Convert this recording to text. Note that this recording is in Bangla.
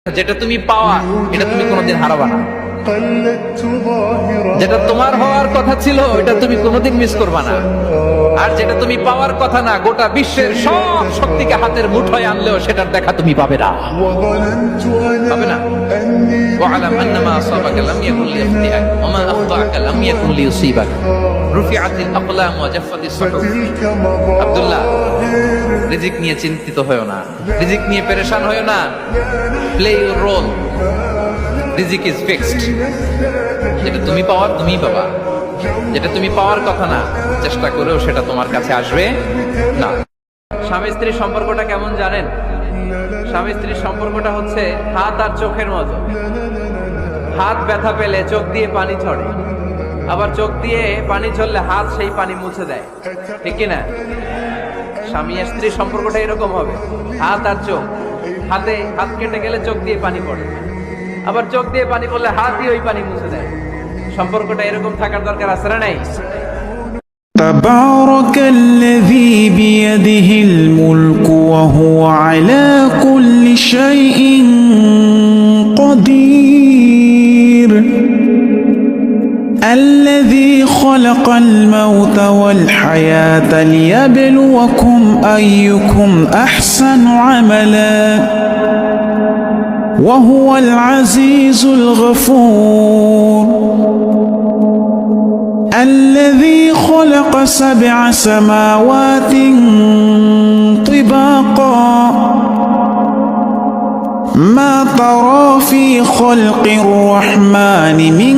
যেটা তুমি পাওয়া এটা তুমি কোনোদিন হারাবা না। যেটা তোমার হওয়ার কথা ছিল এটা তুমি কোনোদিন মিস করবা না। আর যেটা তুমি পাওয়ার কথা না, গোটা বিশ্বের সব শক্তিকে হাতের মুঠোয় আনলেও সেটার দেখা তুমি পাবে না, পাবে না। ওয়া'লাম আন্নামা আসাবাকা লাম ইয়াকুন লিয়াখতিআক ওয়া মা আখতাআকা লাম ইয়াকুন লিয়ুসিবাক রুফিআতিল আকলাম ওয়া জাফফাতিস সুহুফ। আব্দুল্লাহ, রিজিক নিয়ে চিন্তিত হয়ো না, রিজিক নিয়ে পেরেশান হয়ো না। প্লে ইউর রোল, রিজিক ইজ ফিক্সড। যেটা তুমি পাওয়ার তুমিই পাবা, যেটা তুমি পাওয়ার কথা না চেষ্টা করেও সেটা তোমার কাছে আসবে না। স্বামী স্ত্রীর সম্পর্কটা কেমন জানেন? স্বামী স্ত্রীর সম্পর্কটা হচ্ছে হাত আর চোখের মতো। হাত ব্যথা পেলে চোখ দিয়ে পানি ঝরে, আবার চোখ দিয়ে পানি ঝরলে হাত সেই পানি মুছে দেয়, ঠিক কিনা? স্বামী আর স্ত্রীর সম্পর্কটা এরকম হবে, হাত আর চোখ। হাতে হাত কেটে গেলে চোখ দিয়ে পানি পড়ে, আবার চোখ দিয়ে পানি পড়লে হাত দিয়ে ওই পানি মুছে দেয়। সম্পর্কটা এরকম থাকার দরকার আছে না নাই? تبارك الذي بيده الملك وهو على كل شيء قدير الذي خلق الموت والحياة ليبلوكم أيكم أحسن عملا وهو العزيز الغفور الذي خلق 7 سماوات طباقا ما ترى في خلق الرحمن من